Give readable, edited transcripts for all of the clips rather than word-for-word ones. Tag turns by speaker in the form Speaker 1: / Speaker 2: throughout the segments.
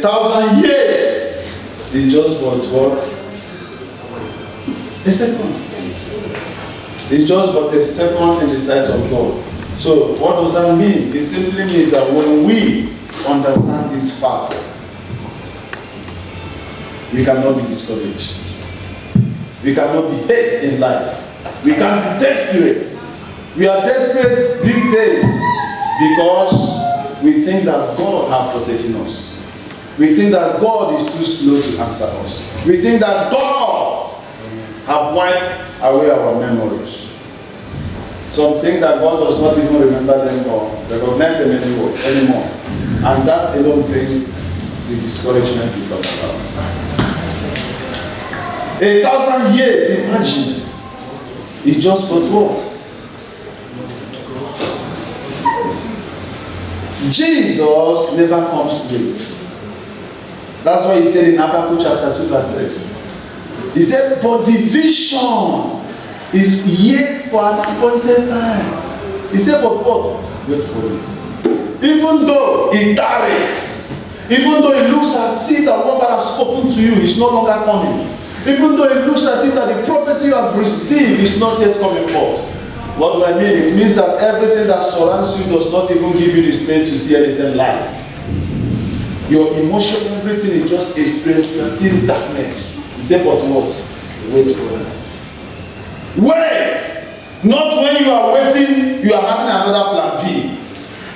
Speaker 1: 1,000 years is just what? A second. It's just but a second in the sight of God. So what does that mean? It simply means that when we understand these facts, we cannot be discouraged. We cannot be hasty in life. We can be desperate. We are desperate these days because we think that God has forsaken us. We think that God is too slow to answer us. We think that God has wiped away our memories. Some think that God does not even remember them or recognize them anymore. And that alone brings the discouragement we talk about. 1,000 years, imagine. It's just but what? Jesus never comes late. That's why he said in Habakkuk chapter 2 verse 3. He said, but the vision is yet for an appointed time. He said, but what? Wait for it. Even though it tarries, even though it looks as if that what God has spoken to you is no longer coming, even though it looks as if that the prophecy you have received is not yet coming forth. What do I mean? It means that everything that surrounds you does not even give you the space to see anything light. Your emotion, everything is just experiencing darkness. He said, but what? Wait for it. Wait! Not when you are waiting, you are having another plan B.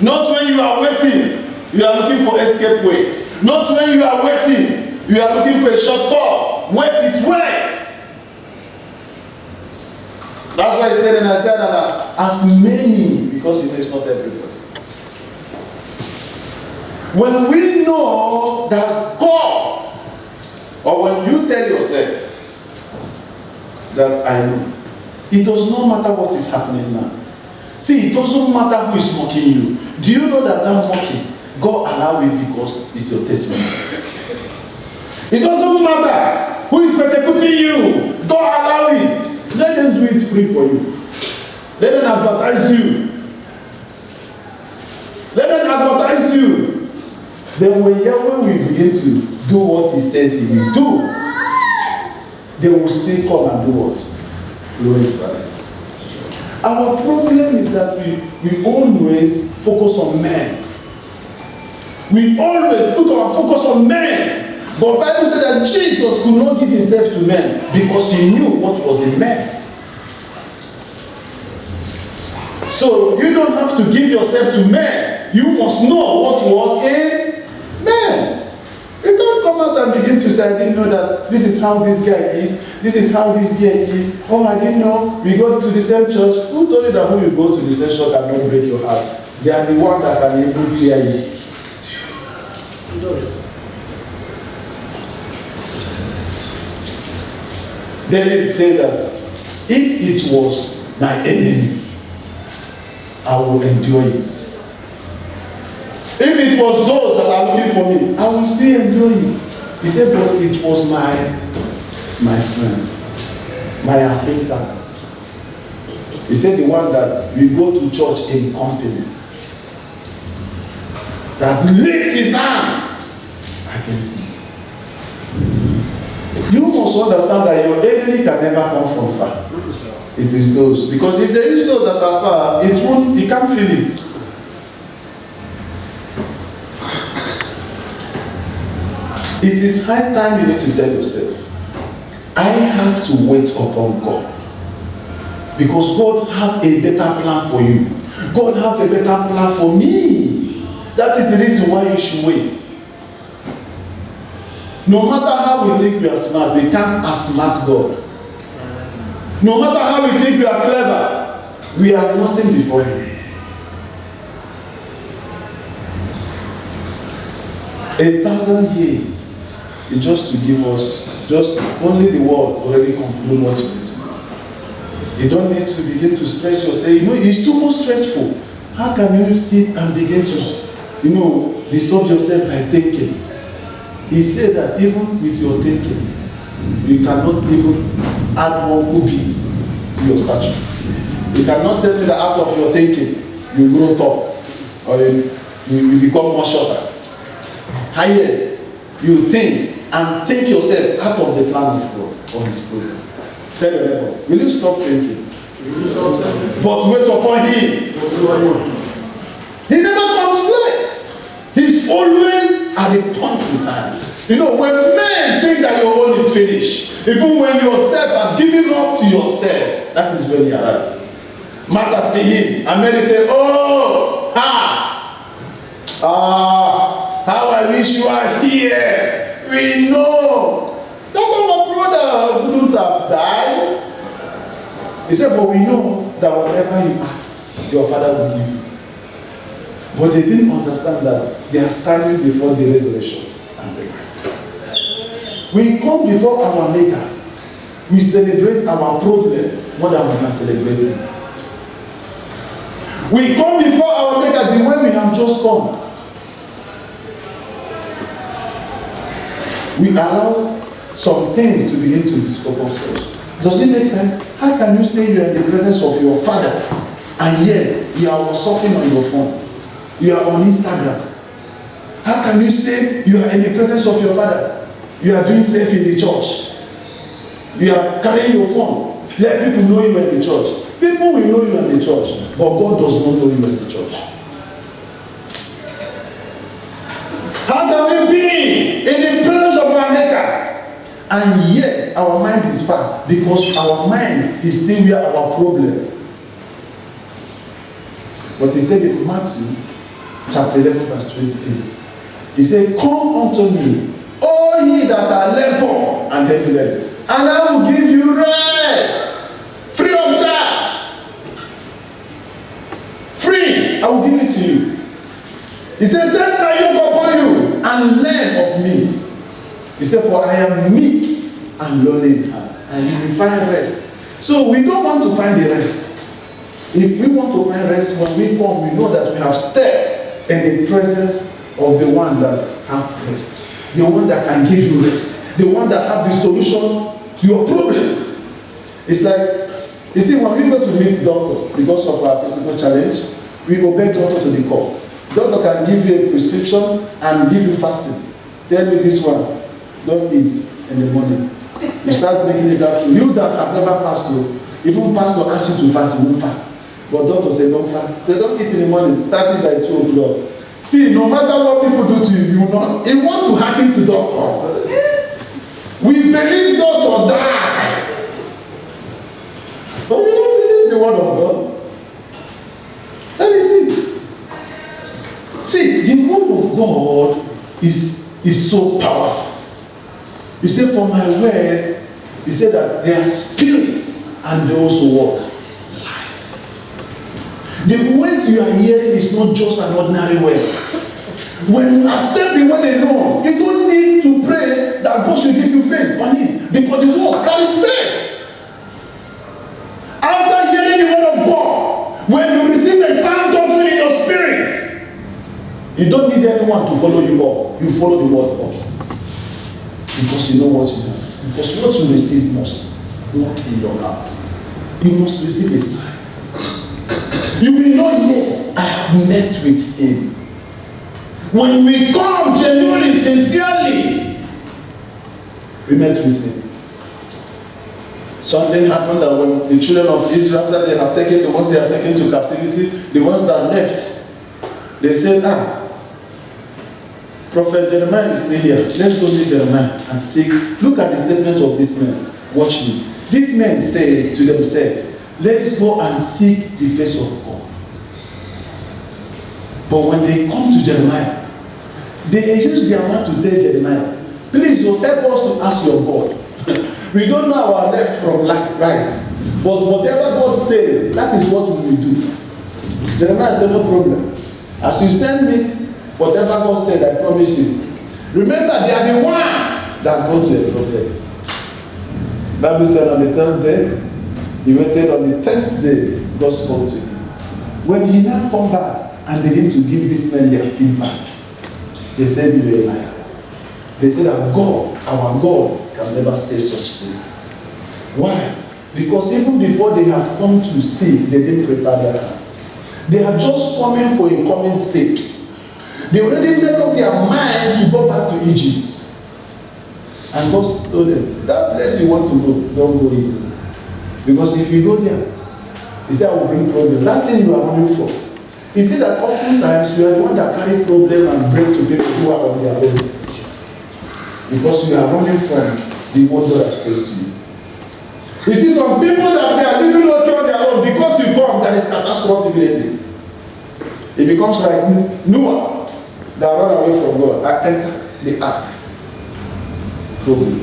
Speaker 1: Not when you are waiting, you are looking for escape way. Not when you are waiting, you are looking for a shortcut. Wait is wait. That's why he said in Isaiah that as many, because he knows not everybody. When we know that God, or when you tell yourself that I know, it does not matter what is happening now. See, it doesn't matter who is mocking you. Do you know that mocking, God allowed it because it's your testimony? It doesn't matter who is persecuting you. God allowed it. Let them do it free for you. Let them advertise you. Let them advertise you. Then when Yahweh will begin to do what he says he will do, they will still come and do what? Glorify. Our problem is that we always focus on men. We always put our focus on men. But the Bible said that Jesus could not give himself to men because he knew what was in men. So you don't have to give yourself to men. You must know what was in men. You can't come out and begin to say, I didn't know that this is how this guy is. This is how this guy is. Oh, I didn't know. We go to the same church. Who told you that when you go to the same church and don't break your heart? They are the ones that can able to hear it. David said that if it was my enemy, I will endure it. If it was those that are looking for me, I will still endure it. He said, but it was my friend, my acquaintance. He said the one that we go to church in company, that lift his hand against me. You must understand that your enemy can never come from far. It is those. Because if there is those that are far, you can't feel it. It is high time you need to tell yourself, I have to wait upon God. Because God have a better plan for you. God have a better plan for me. That is the reason why you should wait. No matter how we think we are smart, we can't outsmart God. No matter how we think we are clever, we are nothing before Him. 1,000 years is just to give us, just only the word already conclude what you need to do. You don't need to begin to stress yourself. You know, it's too much stressful. How can you sit and begin to, disturb yourself by thinking? He said that even with your thinking, you cannot even add one cubit to your stature. You cannot tell me that out of your thinking, you grow tall or you become more shorter. Highest you think and take yourself out of the plan of God or His program. Tell your neighbor, will you stop thinking? But wait upon Him. He never comes late. He's always at the point in time. You know, when men think that your own is finished, even when yourself has given up to yourself, that is when you arrive. Martha see him, and Mary say, oh, how I wish you are here. We know that our brother wouldn't have died. He said, but we know that whatever you ask, your Father will give you. But they didn't understand that they are standing before the resurrection and the life. We come before our Maker. We celebrate our problem more than we can celebrate Him. We come before our Maker the way we have just come. We allow some things to begin to disfocus us. Does it make sense? How can you say you are in the presence of your Father and yet you are WhatsApping on your phone? You are on Instagram. How can you say you are in the presence of your Father? You are doing safe in the church. You are carrying your phone. Let people know you are in the church. People will know you are in the church, but God does not know you are in the church. How can we be in the presence of our Maker? And yet our mind is far because our mind is still where our problem. But He said in Matthew chapter 11 verse 28, He said, come unto me, all ye that are labor and heavy laden, and I will give you rest, free of charge. Free, I will give it to you. He said, take my yoke upon you and learn of me. He said, for I am meek and lowly in heart, and you will find rest. So we don't want to find the rest. If we want to find rest, when we come, we know that we have stepped in the presence of the one that has rest, the one that can give you rest, the one that has the solution to your problem. It's like, you see, when we go to meet doctor because of our physical challenge, we obey doctor to the core. Doctor can give you a prescription and give you fasting. Tell me this one, don't eat in the morning. You start making it up. You that have never fasted, even pastor asks you to fast, you won't fast. But doctor say don't fast. Say don't eat in the morning, starting by 2 o'clock. See, no matter what people do to you, you will not. You want to hack into doctor. We believe doctor die. But we don't believe the word of God. That is it. See, the word of God is so powerful. He said, for my word, He said that they are spirits and they also what? Life. The words you are hearing is not just an ordinary word. When you accept the word alone, you don't need to pray that God should give you faith on it, because the word carries faith. After hearing the word of God, when you receive a sound doctrine in your spirit, you don't need anyone to follow you up. You follow the word of God. Because you know what you know. Because what you receive must work in your heart. You must receive a sign. You will know, yes, I have met with Him. When we come genuinely, sincerely, we met with Him. Something happened that when the children of Israel, after they have taken, the ones they have taken to captivity, the ones that left, they said, Prophet Jeremiah is still here. Let's go meet Jeremiah and see. Look at the statement of this man. Watch me. These men say to themselves, let's go and seek the face of God. But when they come to Jeremiah, they use their mouth to tell Jeremiah, please help us to ask your God. We don't know our left from right. But whatever God says, that is what we will do. Jeremiah said, no problem. As you send me, whatever God said, I promise you. Remember, they are the one that go to the prophet. Bible said on the 3rd day, he waited on the 10th day, God spoke to him. When he now come back and begin to give these men their feedback, they said you were a liar. They said that God, our God, can never say such thing. Why? Because even before they have come to see, they didn't prepare their hearts. They are just coming for a common sake. They already made up their mind to go back to Egypt. And God told them, that place you want to go, don't go into. Because if you go there, he said, I will bring problem. That thing you are running for. He said that oftentimes you are the one that carry problem and bring to people who are on their own. Because you are running from the word God has says to you. You see some people that they are living okay on their own, because you come, there is catastrophe immediately. It becomes like Noah that run away from God and enter the ark. Problem.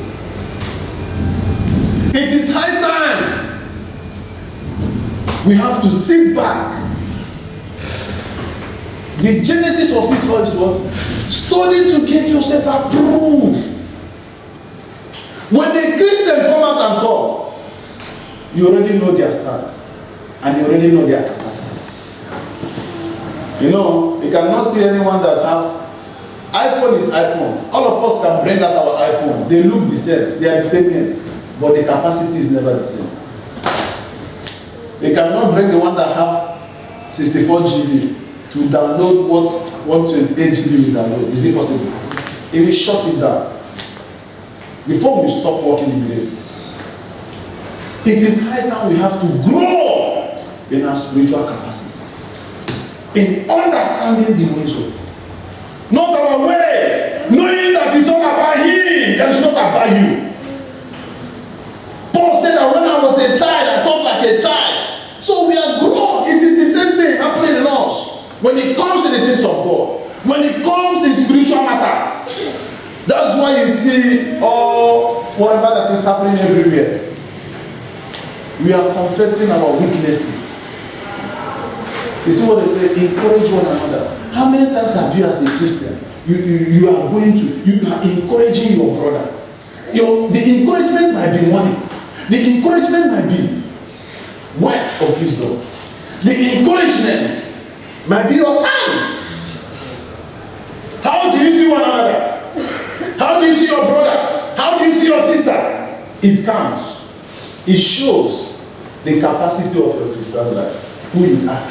Speaker 1: It is high time we have to sit back. The genesis of it all is what? Study to get yourself approved. When a Christian come out and talk, you already know their stand and you already know their capacity. You know, you cannot see anyone that have iPhone is iPhone. All of us can bring out our iPhone. They look the same. They are the same name, but the capacity is never the same. They cannot bring the one that have 64 GB to download what 128 GB will download. Is it possible? It will shut it down. The phone will stop working immediately. It is high time we have to grow in our spiritual capacity, in understanding the ways of God. Not our ways, knowing that it's all about Him, that it's not about you. Paul said that when I was a child, I thought like a child. So we are grown. It is the same thing happening in us. When it comes to the things of God, when it comes in spiritual matters, that's why you see all whatever that is happening everywhere. We are confessing our weaknesses. You see what they say? Encourage one another. How many times have you as a Christian, you are encouraging your brother? The encouragement might be money. The encouragement might be words of wisdom. The encouragement might be your time. How do you see one another? How do you see your brother? How do you see your sister? It counts. It shows the capacity of your Christian life. Who you are.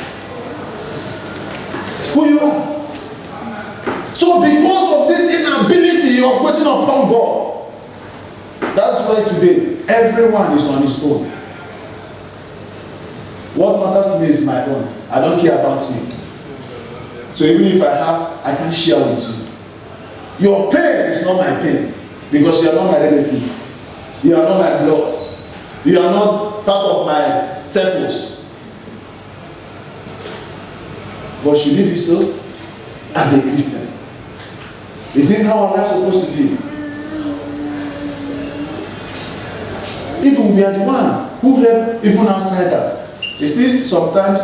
Speaker 1: Who you are. So because of this inability of waiting upon God, that's why today everyone is on his own. What matters to me is my own. I don't care about you. So even if I have, I can share with you. Your pain is not my pain, because you are not my relative. You are not my blood. You are not part of my circles. But should it be so? As a Christian. Isn't how am I supposed to be? Even we are the one who help even outsiders. You see, sometimes,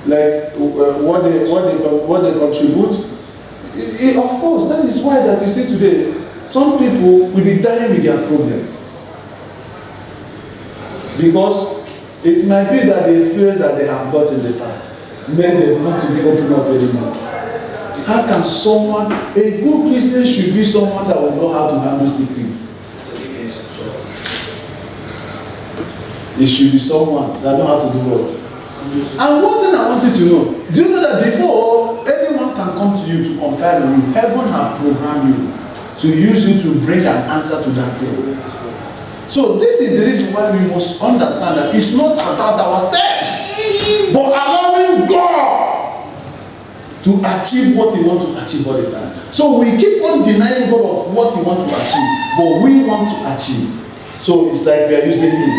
Speaker 1: like what they contribute. Of course, that is why that you see today, some people will be dying with their problem. Because it might be that the experience that they have got in the past made them not to be open up anymore. How can someone, a good Christian should be someone that will know how to handle secrets. It should be someone that knows how to do what. And one thing I want you to know, do you know that before anyone can come to you to confide on you, heaven have programmed you to use you to bring an answer to that thing. So this is the reason why we must understand that it's not about ourselves, but allowing God to achieve what He wants to achieve all the time. So we keep on denying God of what He wants to achieve, but we want to achieve. So it's like we are using Him.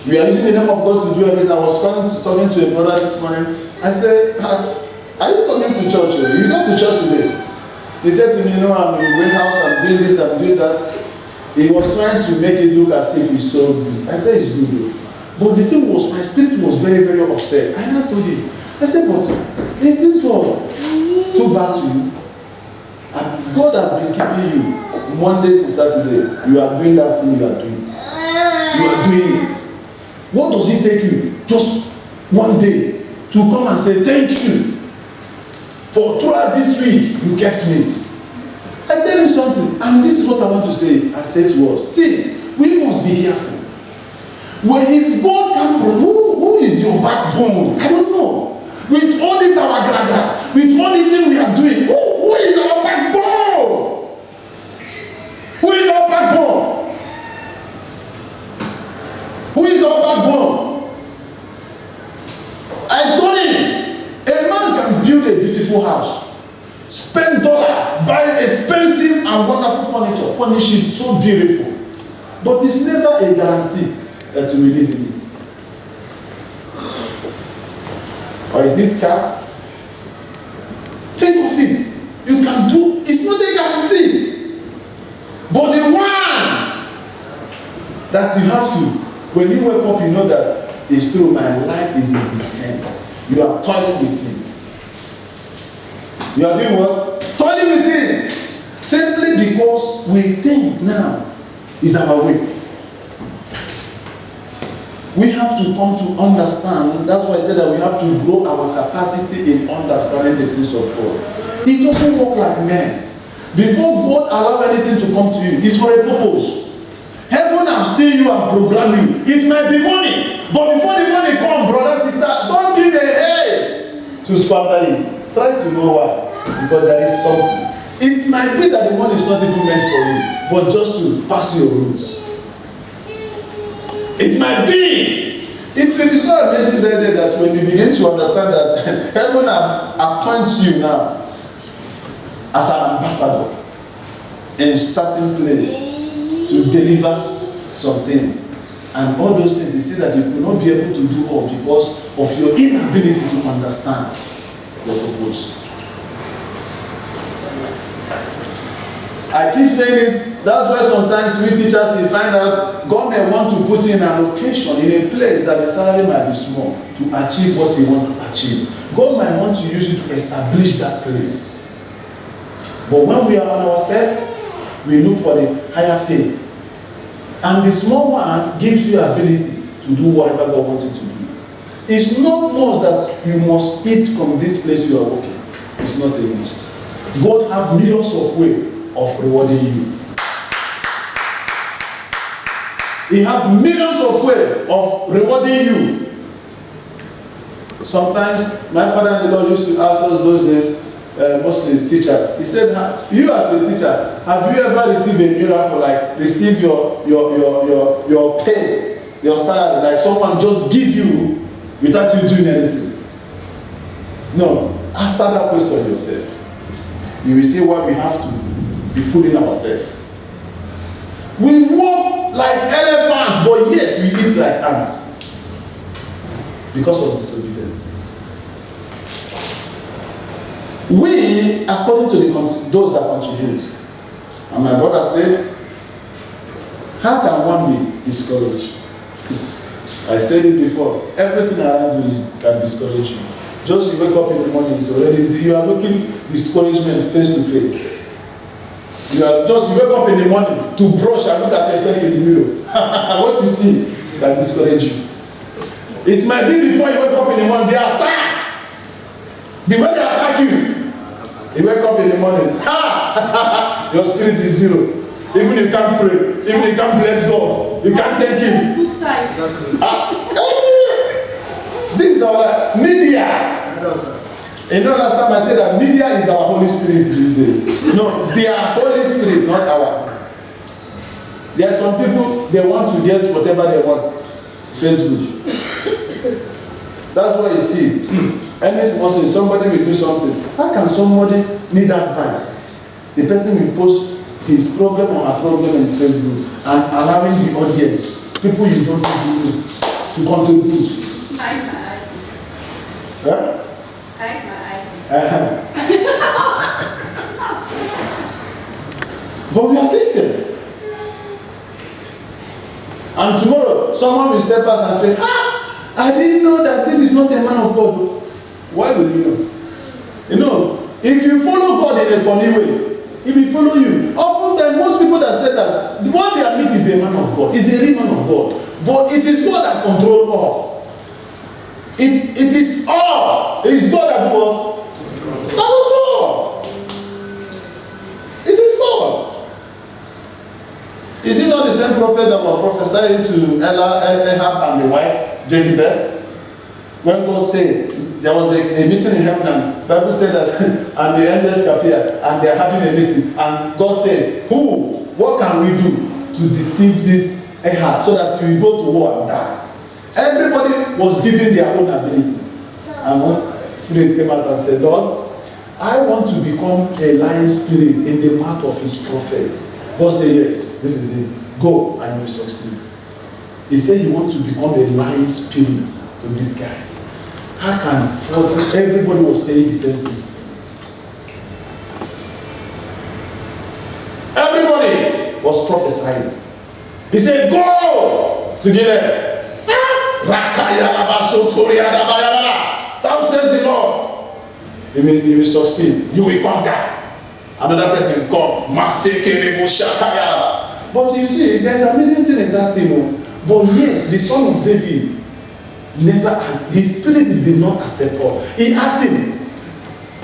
Speaker 1: We are using the name of God to do everything. I was talking to a brother this morning. I said, are you coming to church? You go to church today? He said to me, no, I'm in the warehouse, I'm doing this, I'm doing that. He was trying to make it look as if he's so busy. I said, it's good. But the thing was, my spirit was very, very upset. I told him, I said, but is this God too bad to you? And God has been keeping you Monday to Saturday. You are doing that thing you are doing. You are doing it. What does it take you? Just one day to come and say, thank you. For throughout this week, you kept me. I tell you something, and this is what I want to say. I say to us, see, we must be careful. Well, if God can who is your backbone? I don't know. With all this our graga, with all this thing we are doing, who is our backbone? furnish it so beautiful. But it's never a guarantee that you will live in it. Or is it car? Think of it. You can do, it's not a guarantee. But the one that you have to, when you wake up, you know that it's true, my life is in his hands. You are toiling with him. You are doing what? Toiling with him. Simply because we think now is our way. We have to come to understand. That's why I said that we have to grow our capacity in understanding the things of God. It doesn't work like men. Before God allow anything to come to you, it's for a purpose. Heaven have seen you and programmed you. It might be money, but before the money comes, brother, sister, don't give a haste to squander it. Try to know why. Because there is something. It might be that the money is not even meant for you, but just to pass your roots. It might be. It will be so amazing that when you begin to understand that heaven appoints you now as an ambassador in a certain place to deliver some things. And all those things, you see that you will not be able to do all because of your inability to understand the purpose. I keep saying it, that's why sometimes we teachers will find out God may want to put in an location, in a place that the salary might be small to achieve what we want to achieve. God might want to use you to establish that place. But when we are on ourselves, we look for the higher pay. And the small one gives you ability to do whatever God wants you to do. It's not must that you must eat from this place you are working. It's not a must. God has millions of ways of rewarding you. He has millions of ways of rewarding you. Sometimes my father-in-law used to ask us those days, mostly teachers. He said, "You as a teacher, have you ever received a miracle like receive your pay, your salary, like someone just give you without you doing anything?" No. Answer that question yourself. You will see why we have to be fooling ourselves. We walk like elephants, but yet we eat like ants because of disobedience. We, according to those that contribute, and my brother said, how can one be discouraged? I said it before. Everything around you can discourage you. Just you wake up in the morning, you are looking discouragement face to face. You wake up in the morning to brush and look at yourself in the mirror. What you see can discourage you. It might be before you wake up in the morning, they attack. The way they attack you wake up in the morning, your spirit is zero. Even you can't pray, even you can't bless God, you can't thank Him. This is our media. You know, last time I said that media is our Holy Spirit these days. No, they are Holy Spirit, not ours. There are some people, they want to get whatever they want. Facebook. That's why you see, anything, somebody will do something. How can somebody need advice? The person will post his problem or her problem in Facebook and allowing the audience, people you don't know, to contribute. Huh? But we are Christian. And tomorrow, someone will step out and say, I didn't know that this is not a man of God. Why would you know? You know, if you follow God in a funny way, He will follow you. Oftentimes, most people that say that what they admit is a man of God, is a real man of God. But it is God that controls all. It is all. It is God that do what? That is all. It is God. Is it not the same prophet that was prophesying to Ahab and the wife, Jezebel? When God said, there was a meeting in heaven, and the Bible said that, and the angels appeared, and they are having a meeting, and God said, what can we do to deceive this Ahab so that he will go to war and die? Everybody was given their own ability. And one spirit came out and said, Lord, I want to become a lion spirit in the mouth of his prophets. God said, yes, this is it. Go and you will succeed. He said he wants to become a lying spirit to these guys. How can everybody was saying the same thing? Everybody was prophesying. He said, go to Gilead. Thou says the Lord. You will succeed. You will conquer. Another person come. But you see, there's an amazing thing in that thing. But yet, the son of David his spirit did not accept all. He asked him,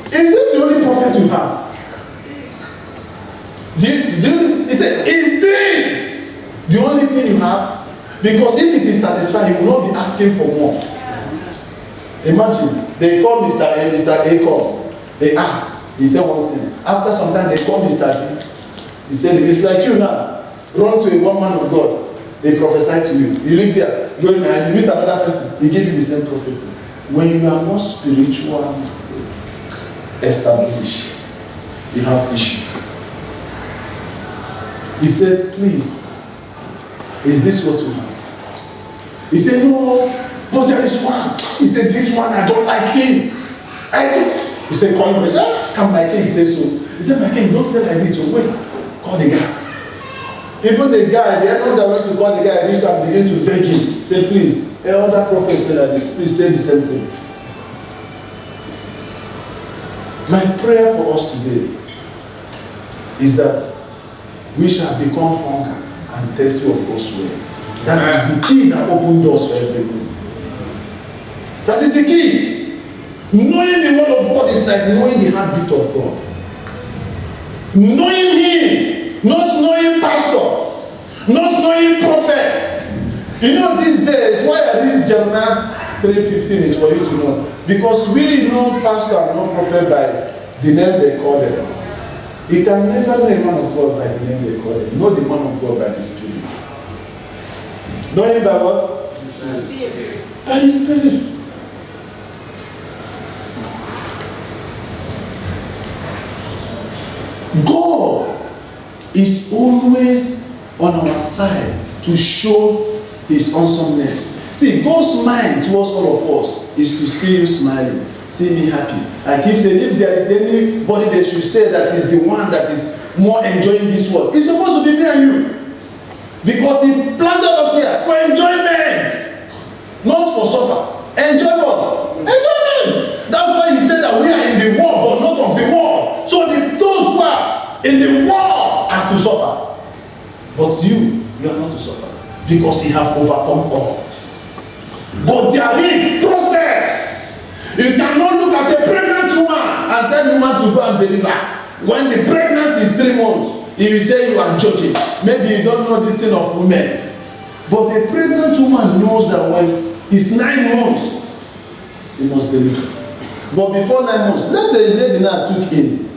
Speaker 1: is this the only prophet you have? He said, is this the only thing you have? Because if it is satisfied, he will not be asking for more. Imagine, they call Mr. A call. They ask. He said one thing. After some time, they call Mr. B. He said, it's like you now. Run to a one man of God. They prophesy to you. You live there. Go in and you meet another person. He gives you the same prophecy. When you are not spiritual established, you have issue. He said, please, is this what you have? He said, no, but there is one. He said, this one, I don't like him. I don't. He said, call him. He said, come, my king. He said, so. He said, my king, don't say like this. So wait, call the guy. Even the guy, the elder that went to call the guy, reached and began to beg him. Say, please, elder prophet said like this. Please say the same thing. My prayer for us today is that we shall become hunger and thirsty of God's word. That is the key that opens doors for everything. That is the key. Knowing the word of God is like knowing the heartbeat of God. Knowing him, not knowing pastor, not knowing prophets. You know these days, why I read Jeremiah 3:15 is for you to know. Because we know pastor and not prophet by the name they call them. You can never know a man of God by the name they call them. Know the man of God by the Spirit. Know him by what? By the Spirit. God is always on our side to show his awesomeness. See, God's mind towards all of us is to see you smiling, see me happy. I keep saying, if there is anybody that should say that is the one that is more enjoying this world, it's supposed to be me and you. Because he planted us here for enjoyment, not for suffer. Enjoy what? Enjoyment. That's why he said that we are in the world, but not of the world. So those who are in the world are to suffer. But you are not to suffer. Because he has overcome all. But there is process. You cannot look at a pregnant woman and tell the woman to go and deliver. When the pregnancy is 3 months, he will say you are joking. Maybe you don't know this thing of women. But the pregnant woman knows that when it's 9 months, he must deliver. But before 9 months, let the lady now took in.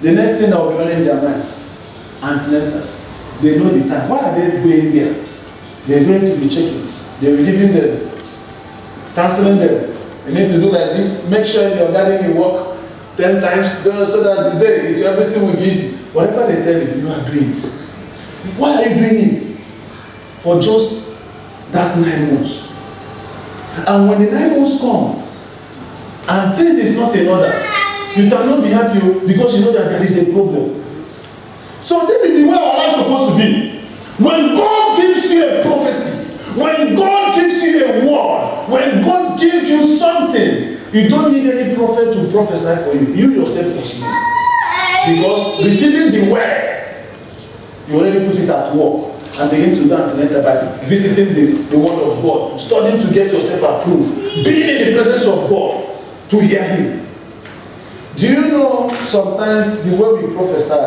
Speaker 1: The next thing that will be running in their mind, antenatal. They know the time. Why are they going there? They're going to be checking. They're giving them, counseling them. You need to do like this. Make sure in your garden you walk 10 times so that the day everything will be easy. Whatever they tell you, you are doing. Why are you doing it? For just that 9 months. And when the 9 months come, and things is not in order, you cannot be happy because you know that there is a problem. So this is the way our life is supposed to be. When God gives you a prophecy, when God gives you a word, when God gives you something, you don't need any prophet to prophesy for you. You yourself must know. Because receiving the word, you already put it at work and begin to learn to enter by visiting the word of God, studying to get yourself approved, being in the presence of God to hear him. Do you know sometimes the way we prophesy,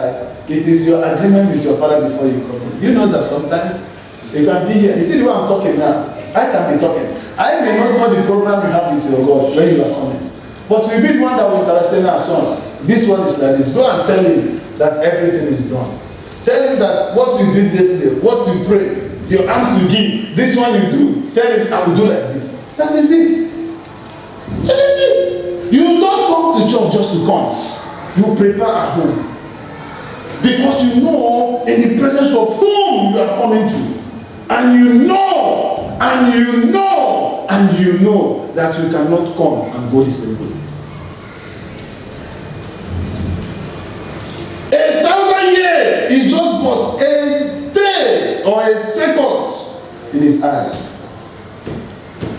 Speaker 1: it is your agreement with your father before you come. Do you know that sometimes you can be here? You see the way I'm talking now? I can be talking. I may not know the program you have with your God when you are coming. But you be the one that will interest in our son. This one is like this. Go and tell him that everything is done. Tell him that what you did yesterday, what you prayed, your arms you give, this one you do. Tell him I will do like this. That is it. That is it. You don't come to church just to come. You prepare at home. Because you know in the presence of whom you are coming to. And you know, and you know, and you know that you cannot come and go the same way. 1,000 years is just but a day or a second in his eyes.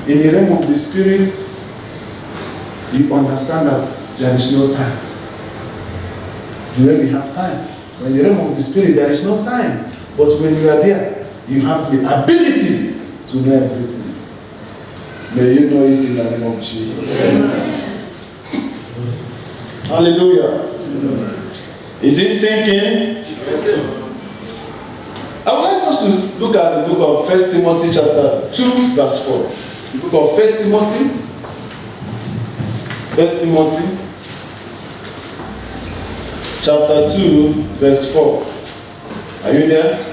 Speaker 1: In the realm of the spirit, you understand that there is no time. The way we have time. When in the realm of the spirit, there is no time. But when you are there, you have the ability to know everything. May you know it in the name of Jesus. Amen. Hallelujah. Amen. Is it sinking? I would like us to look at the book of 1 Timothy chapter 2 verse 4. The book of 1 Timothy. 1 Timothy chapter 2 verse 4. Are you there?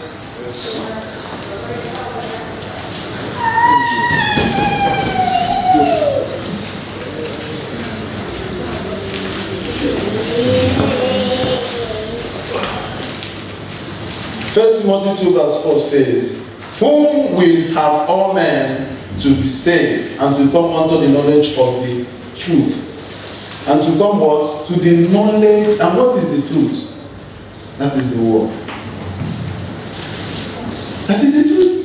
Speaker 1: First Timothy 2 verse 4 says, whom will have all men to be saved and to come unto the knowledge of the truth. And to come what? To the knowledge. And what is the truth? That is the word. That is the truth.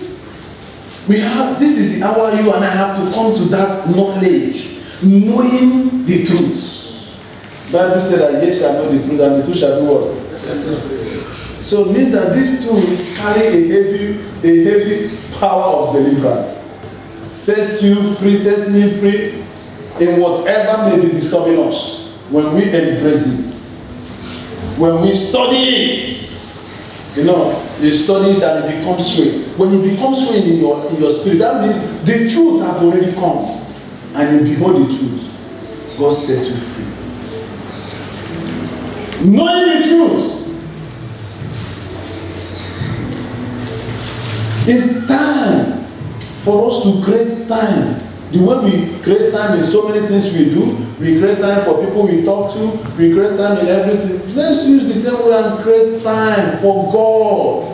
Speaker 1: We have, this is the hour you and I have to come to that knowledge. Knowing the truth. The Bible said that ye shall know the truth, and the truth shall do what? So it means that these two carry a heavy power of deliverance. Set you free, set me free in whatever may be disturbing us. When we embrace it, when we study it, you study it and it becomes straight. When it becomes straight in your spirit, that means the truth has already come. And you behold the truth. God sets you free. Knowing the truth. It's time for us to create time. The way we create time in so many things we do, we create time for people we talk to, we create time in everything. Let's use the same way and create time for God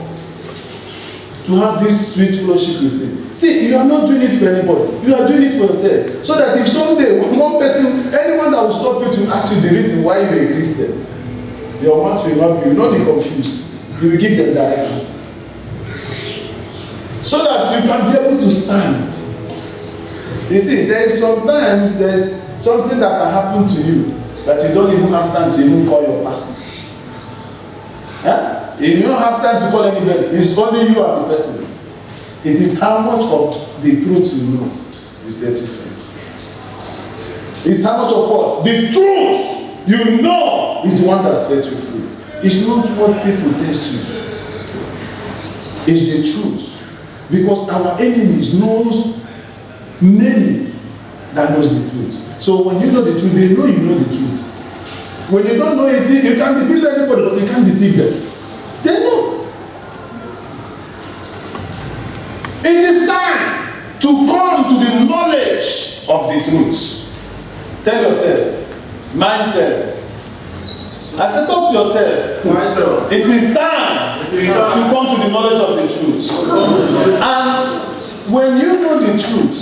Speaker 1: to have this sweet fellowship with Him. See, you are not doing it for anybody. You are doing it for yourself. So that if someday one person, anyone that will stop you to ask you the reason why you are a Christian, your mouth will not be, you will not be confused. You will give them direct answer. So that you can be able to stand. You see, there is something that can happen to you that you don't even have time to even call your pastor. Yeah? You don't have time to call anybody. It's only you and the person. It is how much of the truth you know will set you free. It's how much of what? The truth you know is the one that sets you free. It's not what people tell you. It's the truth. Because our enemies knows many that knows the truth. So when you know the truth, they know you know the truth. When you don't know it, you can deceive everybody, but you can't deceive them. They know. It is time to come to the knowledge of the truth. Tell yourself, myself. I said, talk to yourself. Myself. It is time to come to the knowledge of the truth. And when you know the truth,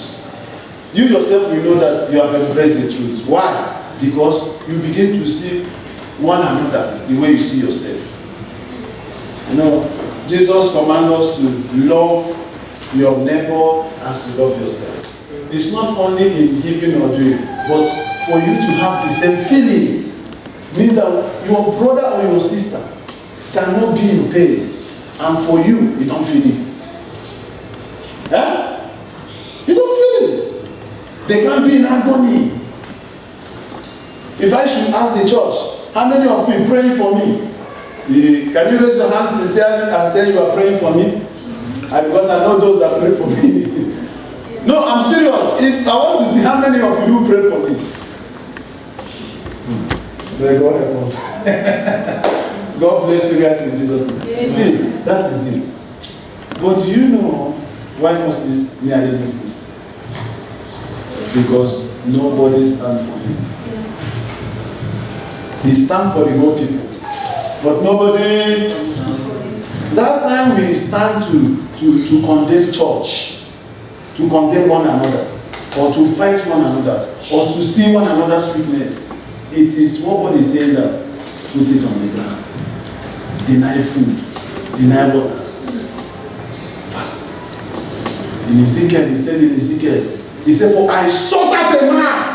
Speaker 1: you yourself will know that you have embraced the truth. Why? Because you begin to see one another the way you see yourself. Jesus commands us to love your neighbor as you love yourself. It's not only in giving or doing, but for you to have the same feeling. Means that your brother or your sister cannot be in pain, and for you, you don't feel it. Eh? You don't feel it. They can't be in agony. If I should ask the church, how many of you praying for me? Can you raise your hands sincerely and say you are praying for me? Because I know those that pray for me. No, I'm serious. If I want to see how many of you pray for me. May God help us. God bless you guys in Jesus' name. Yes. See, that is it. But do you know why Moses nearly missed it? Because nobody stands for him. He stands for the whole people. But nobody. That time we stand to condemn church, to condemn one another, or to fight one another, or to see one another's weakness. It is what God is saying that put it on the ground. Deny food, deny water, fast. In Ezekiel, he said, for I sought out a man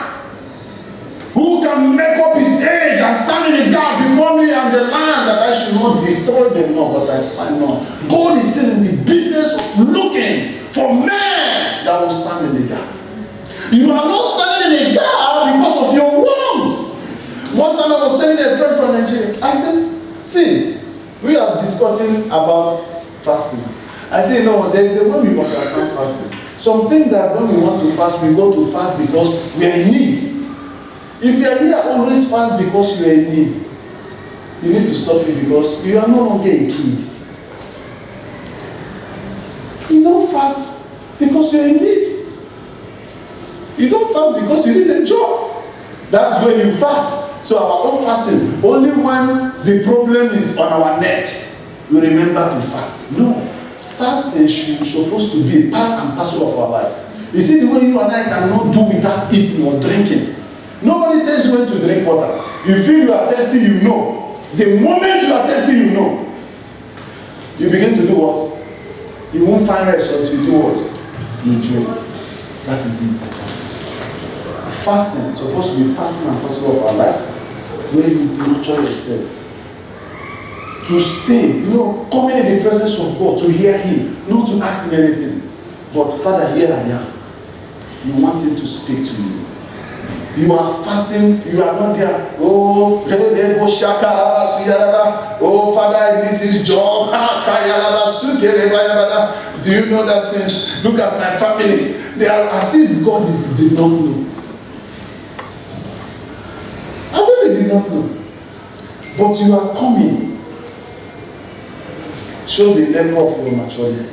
Speaker 1: who can make up his age and stand in the gap before me and the land, that I should not destroy them, no, but I find none. God is still in the business of looking for men that will stand in the gap. You are not standing in the gap because of your wrongs. One time I was telling a friend from Nigeria, I said, see, we are discussing about fasting. I said, no, there is a way we understand fasting. Something that when we want to fast, we go to fast because we are in need. If you are here always fast because you are in need, you need to stop it because you are no longer a kid. You don't fast because you are in need. You don't fast because you need a job. That's when you fast. So our own fasting, only when the problem is on our neck, we remember to fast. No. Fasting should supposed to be part and parcel of our life. You see, the way you and I cannot do without eating or drinking. Nobody tells you when to drink water. You feel you are thirsty, you know. The moment you are thirsty, you know. You begin to do what? You won't find rest until you do what? You drink. That is it. Fasting is supposed to be part and parcel of our life, where you nurture yourself. To stay, coming in the presence of God, to hear Him, not to ask Him anything. But Father, here I am. You want Him to speak to you. You are fasting, you are not there. Oh, Father, I need this job. Do you know that since? Look at my family. They are as if God did not know. As if He did not know. But you are coming. Show the level of your maturity.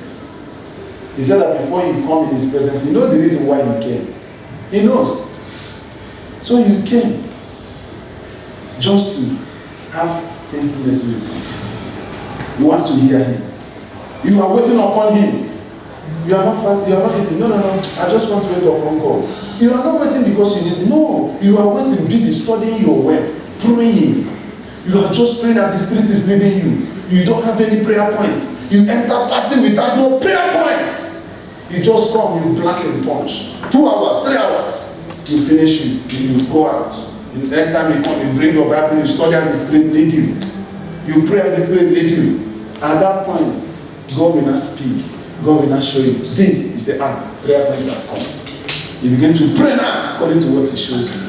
Speaker 1: He said that before you come in His presence, you know the reason why you came. He knows. So you came just to have intimacy with Him. You want to hear Him. You are waiting upon Him. You are not eating. No. I just want to wait upon God. You are not waiting because you need. No. You are waiting, busy studying your word, praying. You are just praying that the Spirit is leading you. You don't have any prayer points. You enter fasting without no prayer points. You just come, you blast in punch. 2 hours, 3 hours. You finish it, you go out. The next time you come, you bring your Bible, you study as the Spirit lead you. You pray as the Spirit lead you. At that point, God will not speak. God will not show you this. You say, prayer points have come. You begin to pray now according to what He shows you.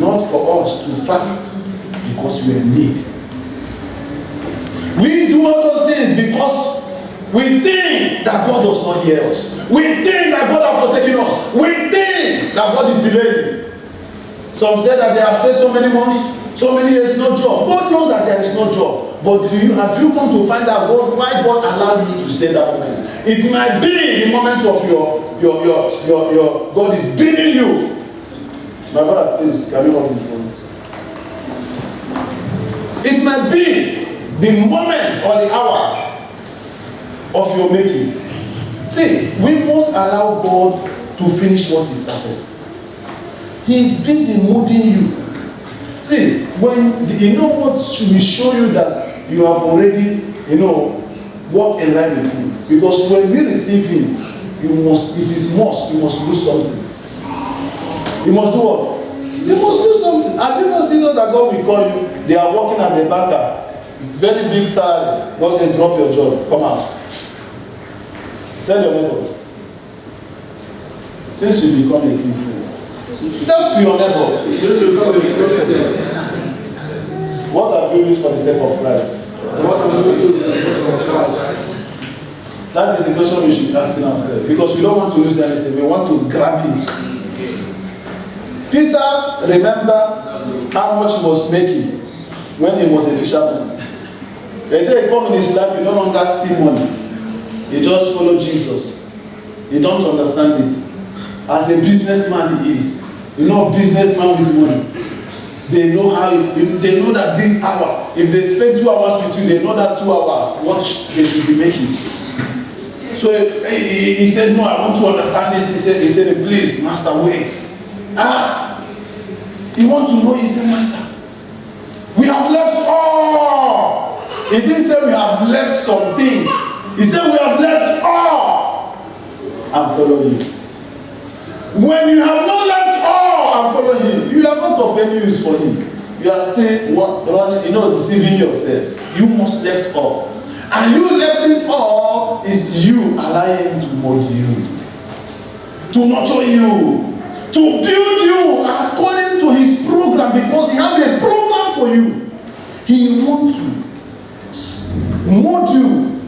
Speaker 1: Not for us to fast because we are in need. We do all those things because we think that God does not hear us. We think that God has forsaken us. We think that God is delaying. Some say that they have stayed so many months, so many years, no job. God knows that there is no job. But have you come to find out why God allowed you to stay that moment? It might be the moment of your God is bidding you. My brother, please, can you hold the phone? It might be the moment or the hour of your making. See, we must allow God to finish what He started. He is busy moving you. See, when you know what should show you that you have already, walked in line with Him. Because when we receive Him, you must lose something. You must do what? You must do something. Have you not seen that God will call you? They are working as a banker. Very big salary. God said, drop your job. Come out. Tell your neighbor. Since you become a Christian, talk to your neighbor. What have you used for the sake of Christ? That is the question we should ask ourselves. Because we don't want to lose anything. We want to grab it. Peter, remember how much he was making when he was a fisherman. The day he come in his life, he no longer see money. He just follow Jesus. He don't understand it. As a businessman he is. Businessman with money. They know they know that this hour, if they spend 2 hours with you, they know that 2 hours, what they should be making. So he said, no, I want to understand this. He said, please, master, wait. You want to know? He said, master, we have left all. He didn't say we have left some things. He said we have left all and follow him. When you have not left all and follow him, you are not of any use for him. You are still running, deceiving yourself. You must left all. And you left all is you allowing him to mold you, to nurture you, to build you according to his program, because he has a program for you. He wants to mold you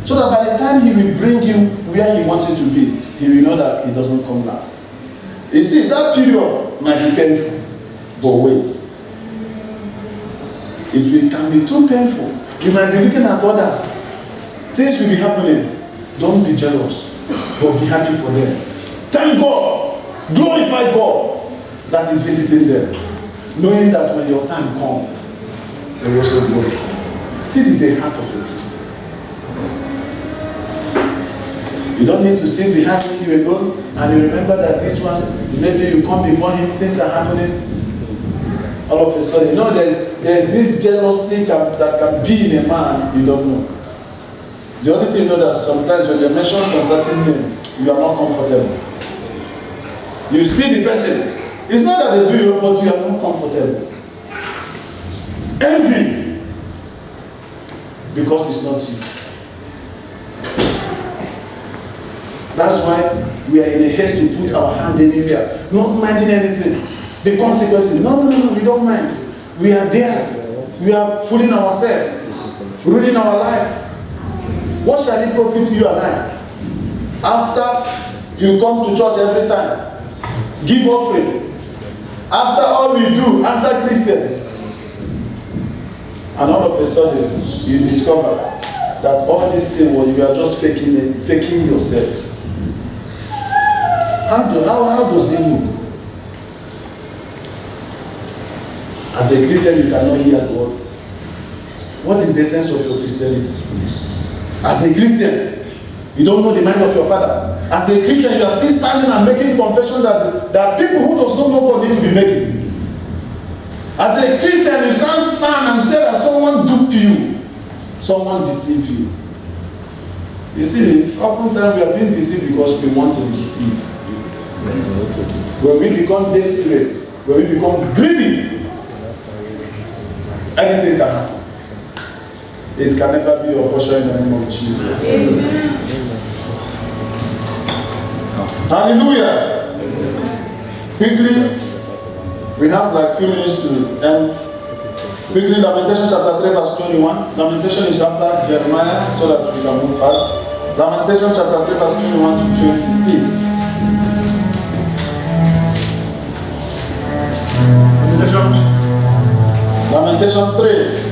Speaker 1: so that by the time he will bring you where he wants you to be, he will know that he doesn't come last. You see, that period might be painful, but wait. It can be too painful. You might be looking at others. Things will be happening. Don't be jealous, but be happy for them. Thank God. Glorify God that is visiting them. Knowing that when your time comes, they will also glorify. This is the heart of a Christian. You don't need to sit behind him, you alone, and you remember that this one, maybe you come before him, things are happening. All of a sudden, there's this jealousy that can be in a man, you don't know. The only thing you know that sometimes when they mention some certain name, you are not comfortable. You see the person. It's not that they do you, but you are not comfortable. Envy. Because it's not you. That's why we are in a haste to put our hand anywhere, not minding anything. The consequences. No, we don't mind. We are there. We are fooling ourselves, ruining our life. What shall it profit you and I? After you come to church every time, give offering. After all we do, answer Christian. And all of a sudden, you discover that all these things, you are just faking yourself. How does it look? As a Christian, you cannot hear God. What is the essence of your Christianity? As a Christian, you don't know the mind of your Father. As a Christian, you are still standing and making confession that there are people who does not know God need to be making. As a Christian, you can't stand and say that someone duped you, someone deceived you. You see, oftentimes we are being deceived because we want to be deceived. When we become desperate, when we become greedy, anything can happen. It can never be your portion in the name of Jesus. Amen. Hallelujah. Quickly, we have like few minutes to end. Quickly, Lamentation chapter 3 verse 21. Lamentation is after Jeremiah, so that we can move fast. Lamentation chapter 3 verse 21 to 26. Lamentation 3.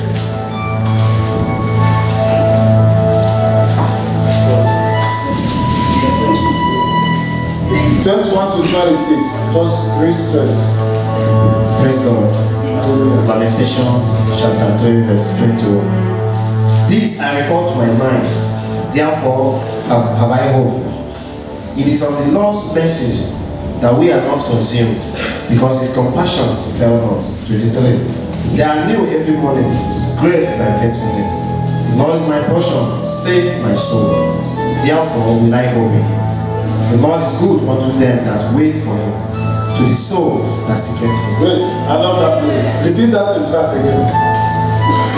Speaker 1: 21 to 26. Just read straight.
Speaker 2: Praise God. Lamentation chapter 3 verse 21. This I recall to my mind, therefore have I hope. It is of the Lord's mercies that we are not consumed, because his compassions fail not. 23. They are new every morning. Great is thy faithfulness. The Lord is my portion, saith my soul. Therefore will I hope in him. The Lord is good unto them that wait for him, to the soul that seeketh him.
Speaker 1: Wait, I love that place. Repeat that 25 again.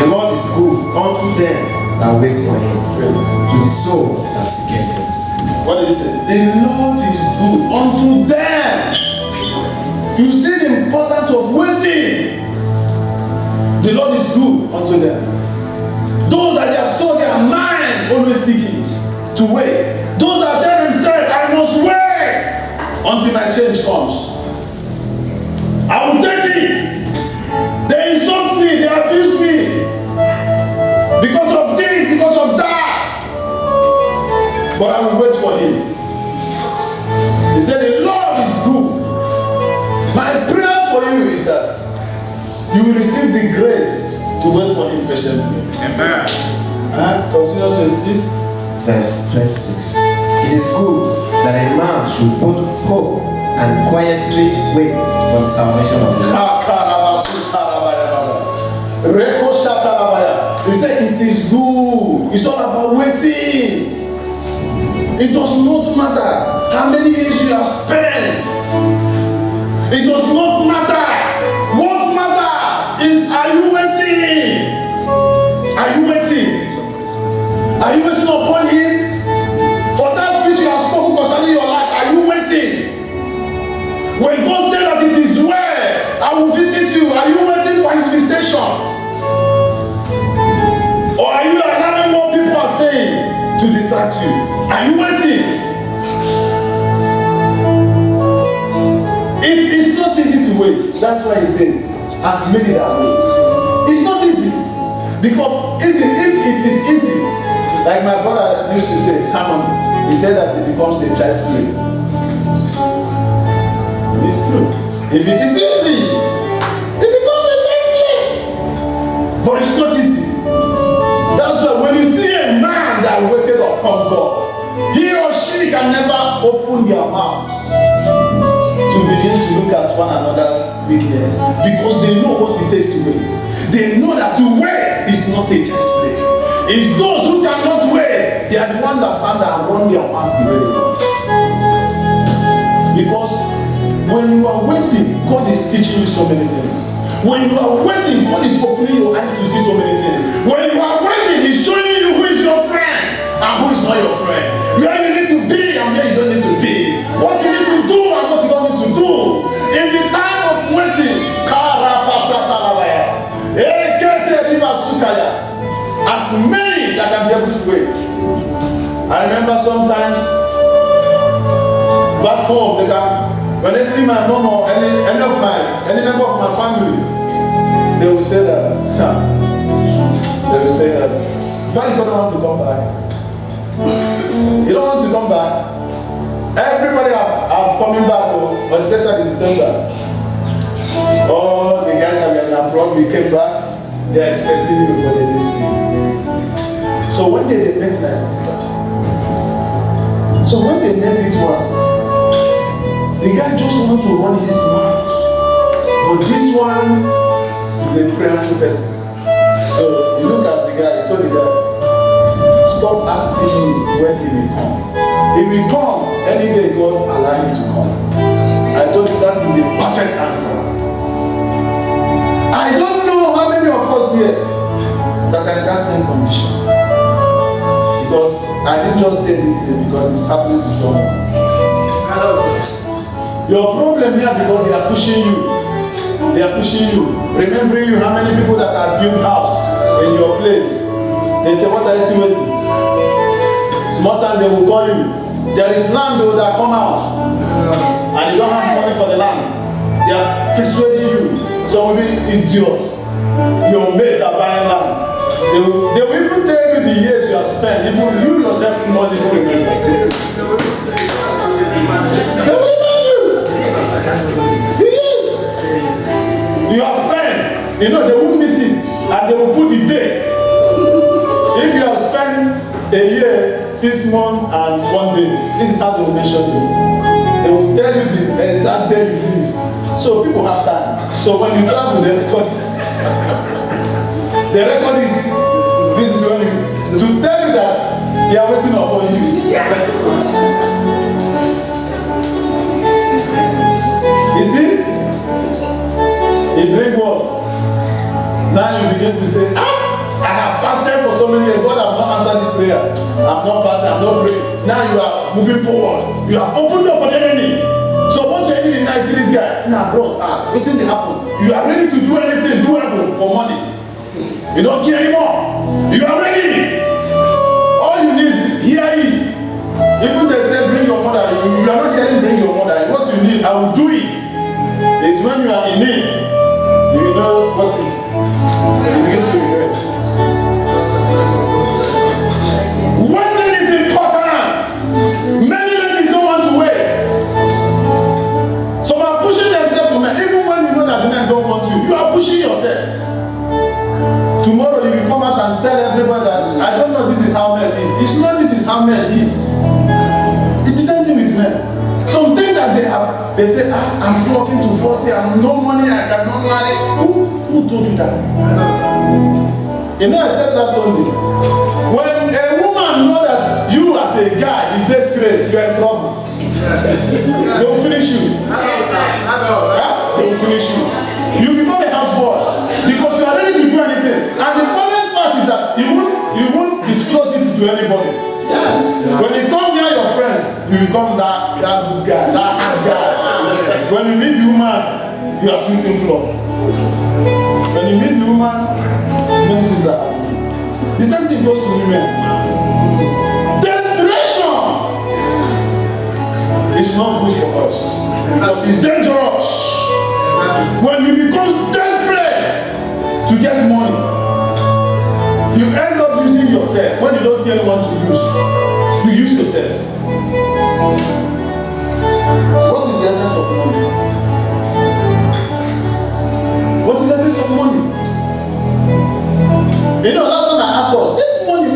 Speaker 2: The Lord is good unto them that wait for him, to the soul that seeketh him.
Speaker 1: What did he say? The Lord is good unto them. You see the importance of waiting. The Lord is good unto them. Those that their soul, their mind always seeking to wait. Those that tell themselves, I must wait until my change comes. I will take it. They insult me, they abuse me. Because of this, because of that. But I will wait for him. He said, the Lord is good. My prayer for you is that you will receive the grace to wait for him patiently.
Speaker 3: Amen.
Speaker 1: Continue 26.
Speaker 2: Verse 26. It is good that a man should put hope and quietly wait for the salvation of the Lord.
Speaker 1: He said it is good. It's all about waiting. It does not matter how many years you have spent. It does not matter. What matters is, are you waiting? Are you waiting? Are you waiting upon him? For that which you have spoken concerning your life, are you waiting? When God said that it is well, I will visit you, are you waiting for his visitation? Or are you allowing what people are saying to distract you? Are you waiting? It is not easy to wait. That's why he said, as many that wait. It's not easy. Because if it is easy, like my brother used to say, Harmony, he said that it becomes a child's play. And it's true. If it is easy, it becomes a child's play. But it's not easy. That's why when you see a man that waited upon God, he or she can never open their mouths to begin to look at one another's weakness, because they know what it takes to wait. They know that to wait is not a child's play. It's those who cannot wait, they are the ones that stand there and run their mouth the way they want. Because when you are waiting, God is teaching you so many things. When you are waiting, God is opening your eyes to see so many things. When you are waiting, He's showing you who is your friend and who is not your friend. Where you need to be and where you don't need to be. What you need to do and what you don't need to do. In the time of waiting, as many that can be able to wait. I remember sometimes back home, when they see my mom or any member of my family, they will say that, why you don't want to come back? You don't want to come back? Everybody have coming back, especially December. All the guys that were abroad, we came back. They are expecting you, but they didn't see you. So when they met my sister, so when they met this one, the guy just wants to run his mouth. But this one is a prayerful person. So you look at the guy, he told the guy, stop asking him when he will come. He will come any day God allow him to come. I told you that is the perfect answer. I don't know how many of us here that are in that same condition. Because I didn't just say this thing because it's happening to someone. Your problem here because they are pushing you. They are pushing you. Remembering you how many people that are built house in your place. They say, what are you still waiting? Small time they will call you. There is land though that come out. And you don't have money for the land. They are persuading you. So will be idiots. Your mates are buying land. They will even tell you the years you have spent. Even you yourself will not even remember. They will remind you. The years you have spent. You know they will miss it, and they will put the day. If you have spent a year, 6 months, and 1 day, this is how they will mention it. They will tell you the exact day you leave. So people have time. So when you travel, they record it. They record it. This is when to tell you that they are waiting upon you. Yes. You see? It brings what? Now you begin to say, I have fasted for so many years. God has not answered this prayer. I'm not fasting, I'm not praying. Now you are moving forward. You have opened up for the enemy. So what you need now, see this guy. Nah, bros, what thing happen? You are ready to do anything doable for money. You don't care anymore. You are ready. All you need, hear it. Even they say bring your mother, you are not hearing bring your mother. What you need, I will do it. It's when you are in it, you know what is. You begin to regret. Waiting is important. Many ladies don't want to wait. Some are pushing themselves to men. Even when you know that the men don't want you, you are pushing yourself. they say, I'm clocking to 40, I'm no money, I cannot marry. Who told you that? You know, I said that Sunday. When a woman knows that you as a guy is desperate, you're in trouble. They will finish you. They will finish you. You become a houseboy because you are ready to do anything. And the funniest part is that you won't disclose it to anybody. Yes. When you come near your friends, you become that good guy, that hard guy. When you meet the woman, you are sweeping floor. When you meet the woman, many things are happening. The same thing goes to women. Desperation is not good for us because it's dangerous. When you become desperate to get money, you end up using yourself. When you don't see anyone to use, you use yourself. What is the essence of money? What is the essence of money? You know, last time I asked us, this money.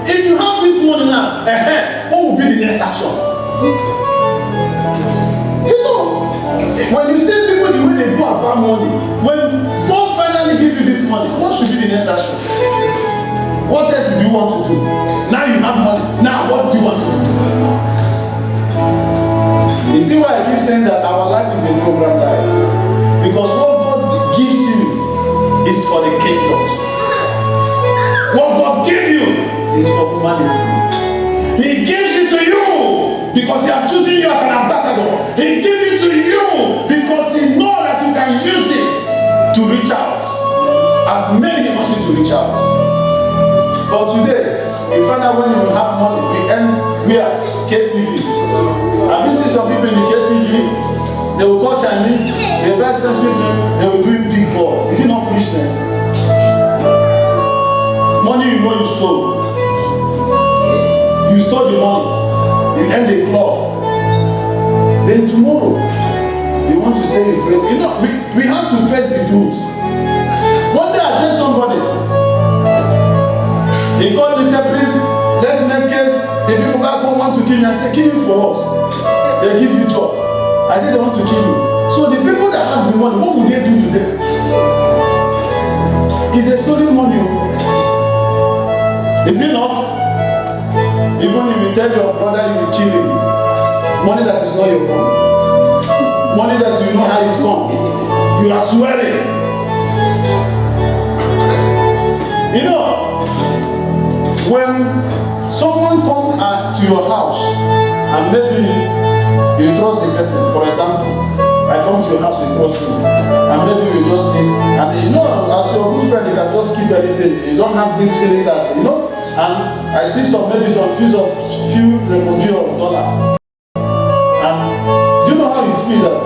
Speaker 1: If you have this money now, what will be the next action? You know, when you see people the way they go about money, when God finally gives you this money, what should be the next action? What else do you want to do? Now you have money. Now what do you want to do? You see why I keep saying that our life is a program life? Because what God gives you is for the kingdom. What God gives you is for humanity. He gives it to you because He has chosen you as an ambassador. He gives it to you because He knows that you can use it to reach out. As many He wants you to reach out. But today, you find out when you have money, we are KTV. Have you seen some people in the KTV? They will call Chinese, they will buy expensive, they will do big ball. Is it not foolishness? Money you know you stole. You stole the money. You end the club. Then tomorrow, you want to say it's great. You know, we have to face the truth. One day I tell somebody, he called me, said, please, let's make case. The people back home want to kill me. I said, kill you for what? They give you job. I said, they want to kill you. So the people that have the money, what would they do to them? It's a stolen money. Is it not? Even if you tell your brother you will kill him, money that is not your own, money that you know how it comes, you are swearing. You know, when someone comes to your house and maybe you trust the person, for example, I come to your house, you trust me, and maybe we just sit, and you know, as your good friend, you can just keep anything. You don't have this feeling that, you know, and I see maybe some fees of few remedy or dollar. And do you know how it feels that?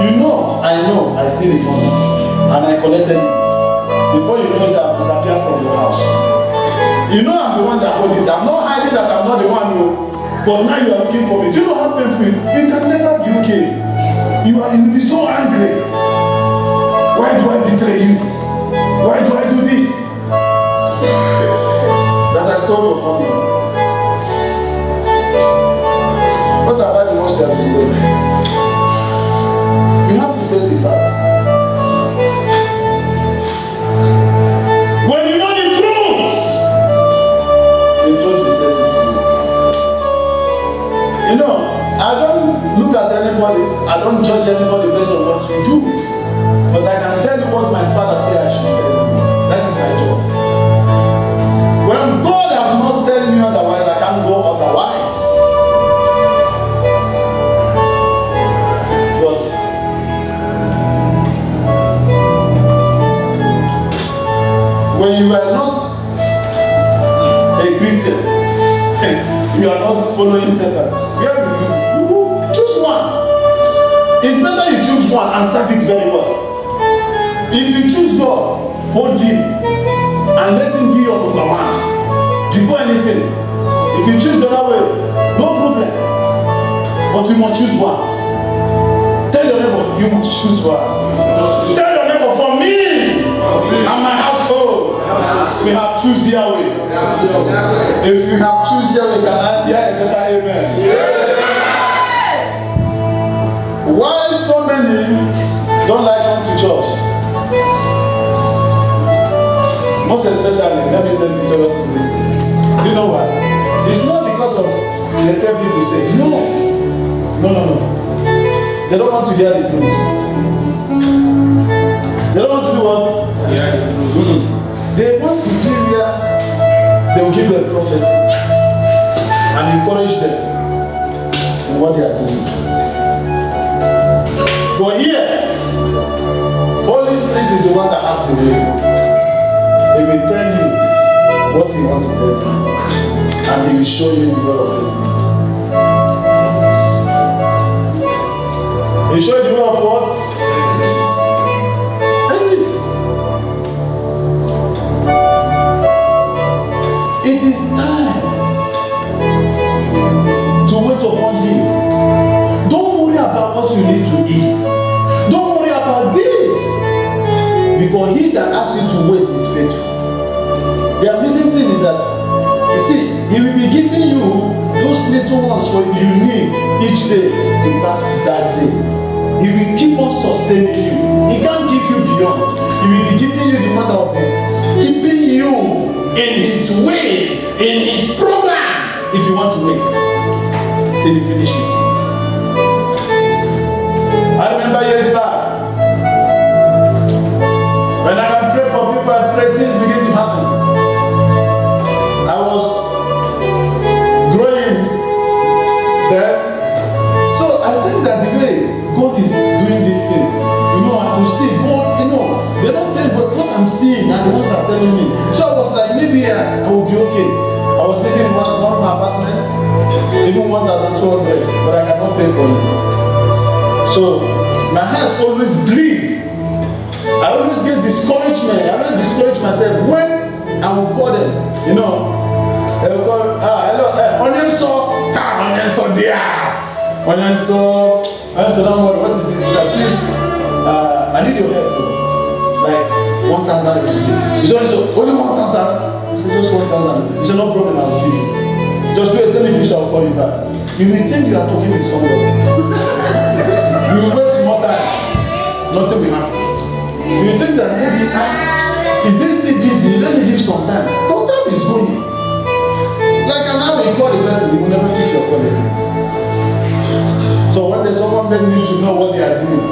Speaker 1: You know, I see the money, and I collected it. Before you know it, I'll disappear from your house. You know I'm the one that hold it. I'm not hiding that I'm not the one who, but now you are looking for me. Do you know how painful it is? You can never be okay. You will be so angry. Why do I betray you? Why do I do this? That I stole your money. What have I been watching this story? You have to face the facts. When you know the truth will set you free. You know, I don't look at anybody, I don't judge anybody based on what you do. But I can tell you what my father said I should tell you. That is my job. When God has not told me otherwise, I can't go otherwise. But when you are not a Christian, you are not following Satan. You choose one. It's better you choose one and serve it very well. If you choose God, hold Him and let Him be your number one before anything. If you choose the other way, no problem. But you must choose one. Tell your neighbor, you must choose one. Tell your neighbor, for me and my household, we have choose Yahweh. If you have choose Yahweh, can I hear a better amen? Why so many don't like come to church? Most especially, let me say Victorious University. Do you know why? It's not because of the same people say, no. They don't want to hear the truth. They don't want to do what? They want to give here, they will give them prophecy and encourage them in what they are doing. For here, Holy Spirit is the one that has the way. He will tell you what he wants to tell you, and he will show you the way of exit. He will show you the way of what? Exit. It is time to wait upon him. Don't worry about what you need to eat. Don't worry about this, because he that asks you to wait is faithful. The amazing thing is that, you see, he will be giving you those little ones for you need each day to pass that day. He will keep on sustaining you. He can't give you beyond. He will be giving you the matter of this, keeping you in his way, in his program, if you want to wait till he finish it. I remember years back, when I can pray for people, I pray things begin to happen. I was growing there. So I think that the way God is doing this thing, you know, I could see God, you know, they don't tell but what I'm seeing and the ones that are telling me. So I was like, maybe I will be okay. I was living in one apartment, even 1,200, but I cannot pay for it. So my heart always bleeds. I always get discouragement. I always discourage myself when I will call them, you know. They will call, hello, onion saw, onion saw there. Onion saw, don't worry, what is it? Like, please, I need your help though. Like 1,000. He said, so only 1,000? I said, just 1,000. He said, no problem, I will give you. Just wait, let me finish, I will call you back. You will think you are talking with somebody. You will waste more time. Nothing will happen. You will think that maybe, is this still busy? Let me give some time. No time is going. Like an hour you call the person, you will never pick your call again. So when there's someone begging me to know what they are doing,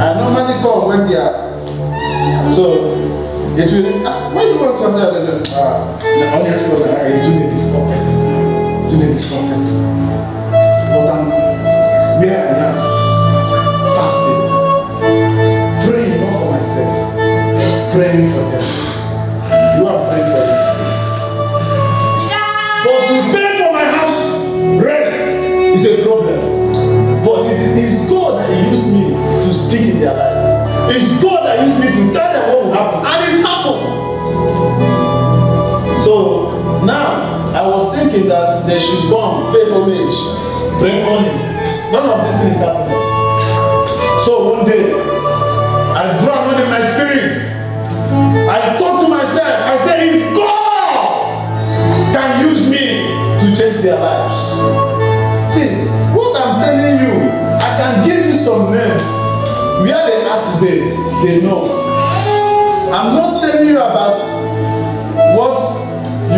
Speaker 1: I normally call when they are. So it will, when you want to answer the person, the audience will be, today this one person. Today this one person. But I'm where I am, fasting, praying not for myself, praying for them. You are praying for it. But to pay for my house rent is a problem. But it is God that used me to speak in their life. It's God that used me to tell them what will happen. And it happened. So now I was thinking that they should come, pay homage, bring money. None of these things happening. So one day, I grounded in my spirit. I thought to myself, I said, if God can use me to change their lives. See, what I'm telling you, I can give you some names. Where they are today, they know. I'm not telling you about what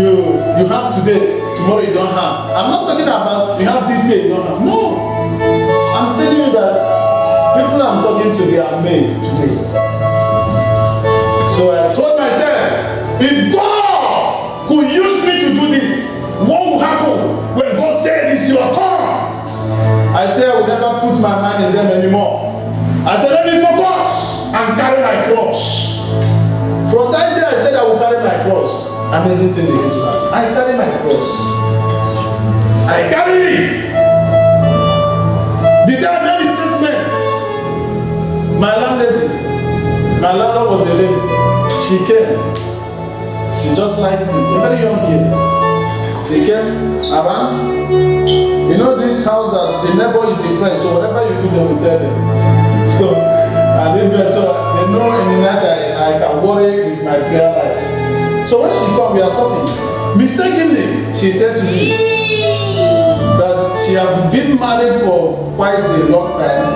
Speaker 1: you have today, tomorrow you don't have. I'm not talking about you have this year, you don't have. No. I'm telling you that people I'm talking to, they are made today. So I told myself, if God could use me to do this, what will happen when God said it's your turn? I said I will never put my mind in them anymore. I said, let me focus and carry my cross. From that day I said I will carry my cross. Amazing thing begin to happen. I carry my cross. I carry it. The day I made the statement, my landlord was a lady. She came. She just like me, a very young girl. She came around. You know this house that the neighbor is the friend, so whatever you do, they will tell them. So, and they know in the night I can worry with my prayer life. So when she come, we are talking. Mistakenly, she said to me that she has been married for quite a long wrong time,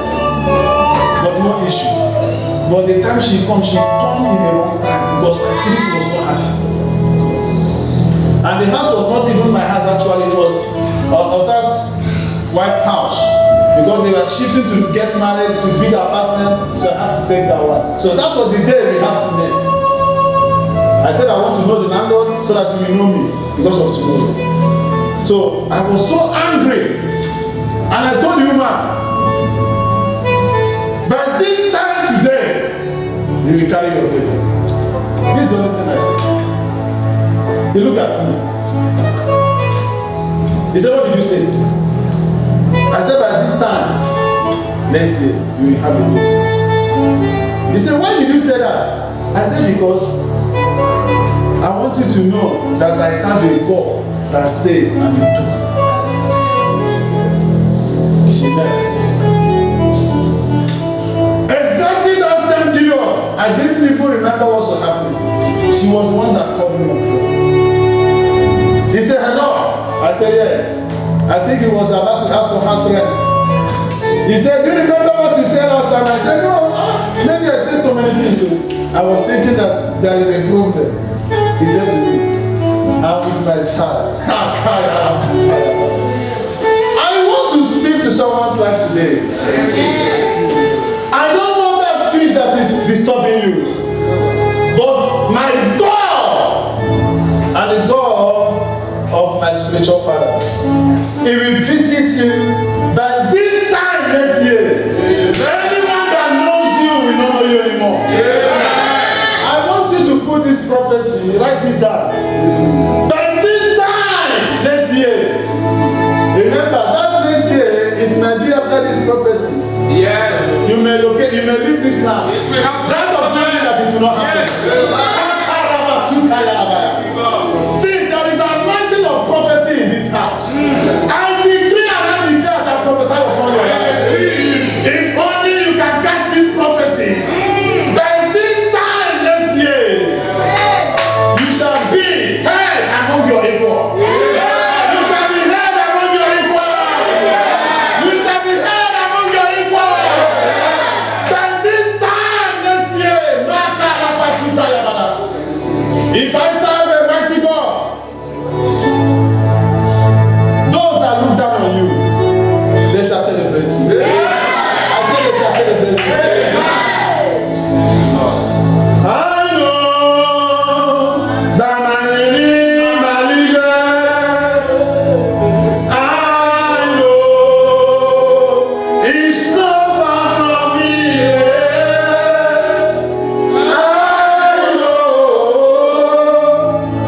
Speaker 1: but no issue. But the time she come in the wrong time because my spirit was not happy. And the house was not even my house actually, it was Osa's wife's house. Because they were shifting to get married to big apartment, so I have to take that one. So that was the day we have to meet. I said I want to know the landlord so that you will know me because of tomorrow. So I was so angry, and I told the woman, by this time today, you will carry your baby. This is the only thing I said. He looked at me. He said, what did you say? I said, by this time, next year, you will have a baby. He said, why did you say that? I said, because I want you to know that I serve a God that says and will do. She left. Exactly that same period, I didn't even remember what was happening. She was the one that called me on the phone. He said, hello. I said, yes. I think he was about to ask for house rent. He said, do you remember what you said last time? I said, no. Maybe I said so many things. So I was thinking that there is a problem. He said to me, I'm with my child. I want to speak to someone's life today. Yes. I don't know that thing that is disturbing you. But my God and the God of my spiritual father, he will visit you by this time next year. Anyone that knows you will not know you anymore. I want you to put this prophecy, write it down. By this time next year, remember that next year it might be after this prophecy.
Speaker 3: Yes.
Speaker 1: You may leave this now.
Speaker 3: It will happen.
Speaker 1: That does not mean that it will not happen.
Speaker 3: Yes.
Speaker 1: See, there is an anointing of prophecy in this house. I decree and I declare as I prophesy upon your life. If only you can catch this prophecy. By this time next year, you shall be heard among your equal. You shall be heard among your equal. You shall be heard among your equal. By this time next year, if I serve a mighty God, those that look down on you, they shall celebrate you. I say they shall celebrate you. I know that my Redeemer liveth. I know He's not far from me. I know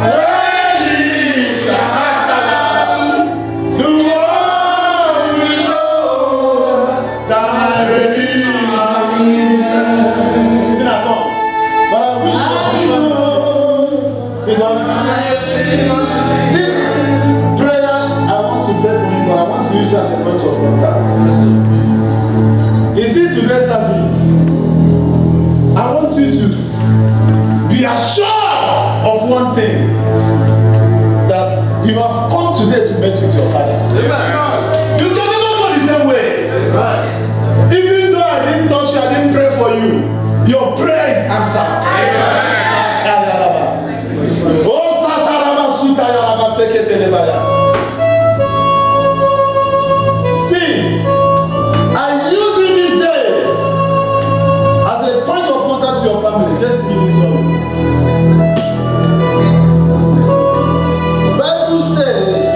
Speaker 1: where He shall the world will know that my Redeemer liveth. Till I come. But I wish you know, because this prayer I want to pray for him, but I want to use it as a point of contact. You see, today's service, I want you to be assured of one thing, that you have come today to meet with your father. You can never go the same way. Even though I didn't touch you, I didn't pray for you, your prayer is answered. Oh, Sataraba Sutayaraba Seketelebaya. See, I use you this day as a point of contact to your family. Get me this one. The Bible says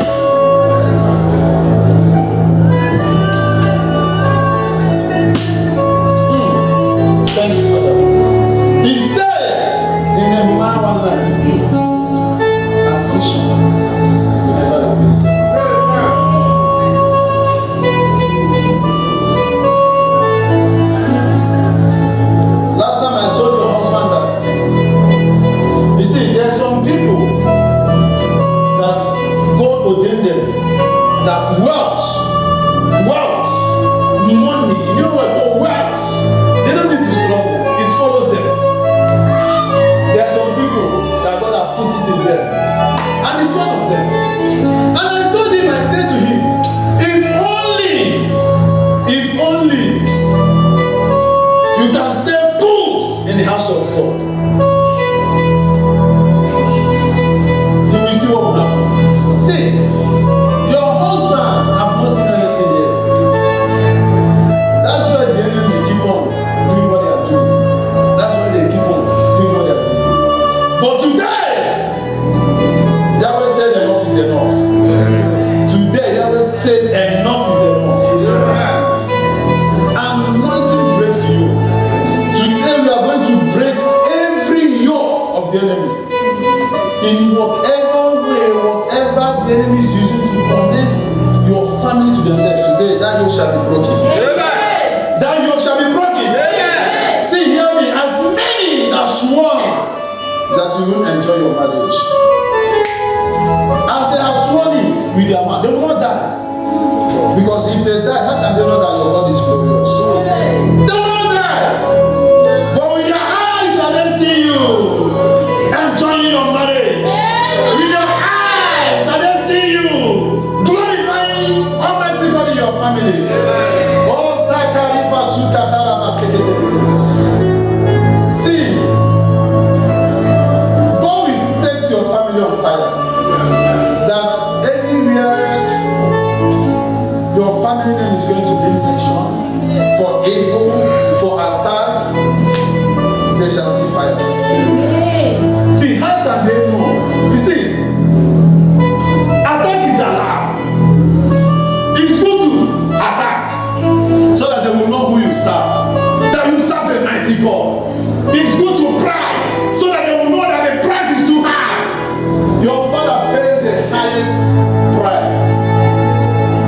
Speaker 1: You can stay put in the house of God. You will see what will happen. See, your husband have not seen anything yet. That's why the enemy keep on doing what they are doing. That's why they keep on doing what they are doing. But today, Yahweh said enough is enough. Today, Yahweh said enough is enough. Anointing breaks the yoke. Today, we are going to break every yoke of the enemy. In whatever way, whatever the enemy is using to connect your family to themselves, today, that yoke shall be broken. Amen. That yoke shall be broken. Amen. See, hear me. As many that sworn that you will enjoy your marriage, as they have sworn it with their mouth, they will not die. Because if they die, how can they know that your God is glorious? They will not die. But with their eyes shall they see you enjoying your marriage. With your eyes shall they see you glorifying Almighty God in your family. Oh, Zakari Basuka Tarama Sekete. See, God will set your family on fire. That anywhere your family name is going to be mentioned for evil, for attack, they shall see fire. See, how can they know? You see, attack is allowed. It's good to attack so that they will know who you serve. That you serve a mighty God. It's good to price so that they will know that the price is too high. Your father pays the highest price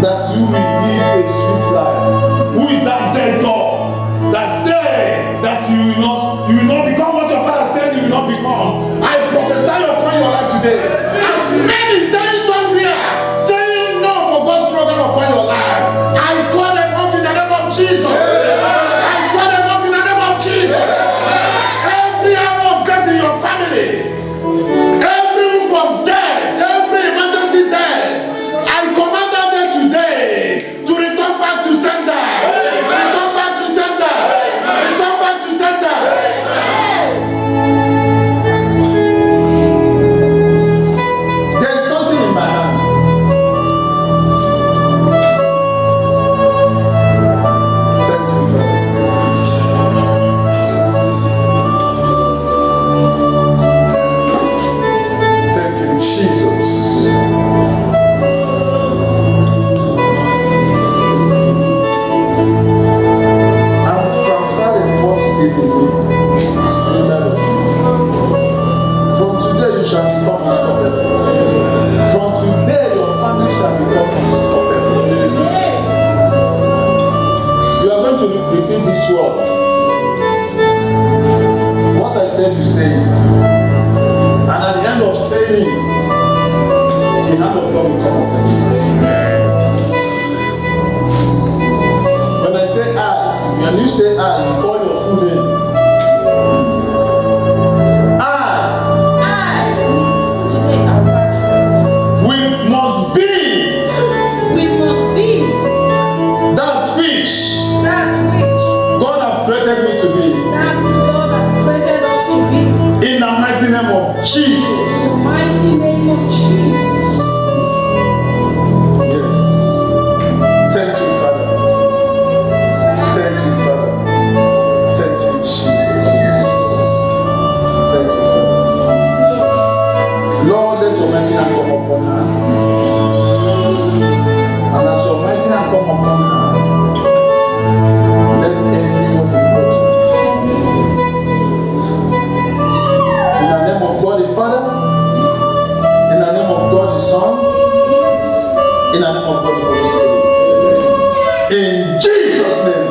Speaker 1: that you will live a sweet life. Who is that dead God that say that you will not become what your father said you will not become? I prophesy upon your life today. As many standing somewhere saying no for God's program upon your life, I call them off in the name of Jesus. I call them off in the name of Jesus. Every arrow of death in your family, every womb of death, every emergency death, I command that death today to return back to center. Return back to center. Return back to center. There is something in my hand. Thank you, Father. Thank you, Jesus. I'm transferring what is in me inside of you. From today, you shall become unstoppable. From today, your family shall become unstoppable. You are going to repeat this word. What I said, you say it. And at the end of saying it, the hand of God will come upon you. When I say I, when you say I, you call your full name. We must be that which God has created me to be. In the mighty name of Jesus. Yes. Thank you, Father. Thank you, Father. Thank you, Jesus. Thank you, Father. Lord, let your mighty hand come upon her. And as your mighty hand come upon her, let every yoke be broken. In the name of God the Father, in the name of God the Son, in the name of God the Holy Spirit. In Jesus' name.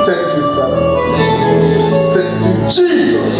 Speaker 1: Thank you, Father. Thank you, Jesus.